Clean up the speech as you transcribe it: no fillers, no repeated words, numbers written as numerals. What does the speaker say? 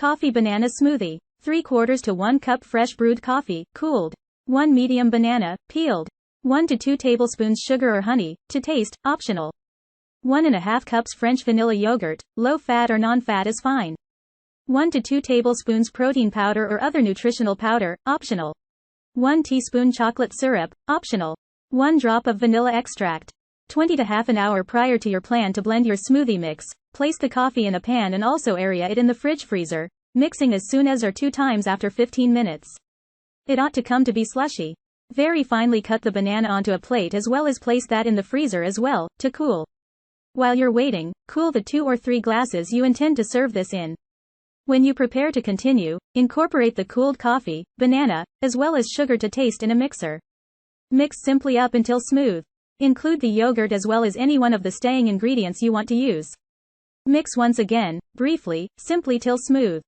Coffee banana smoothie. 3/4 to 1 cup fresh brewed coffee, cooled. 1 medium banana, peeled. 1 to 2 tablespoons sugar or honey, to taste, optional. 1½ cups French vanilla yogurt, low fat or non-fat is fine. 1 to 2 tablespoons protein powder or other nutritional powder, optional. 1 teaspoon chocolate syrup, optional. 1 drop of vanilla extract. 20 to half an hour prior to your plan to blend your smoothie mix, place the coffee in a pan and also area it in the fridge freezer, mixing as soon as or 2 times after 15 minutes. It ought to come to be slushy. Very finely cut the banana onto a plate as well as place that in the freezer as well, to cool. While you're waiting, cool the 2 or 3 glasses you intend to serve this in. When you prepare to continue, incorporate the cooled coffee, banana, as well as sugar to taste in a mixer. Mix simply up until smooth. Include the yogurt as well as any one of the staying ingredients you want to use. Mix once again, briefly, simply till smooth.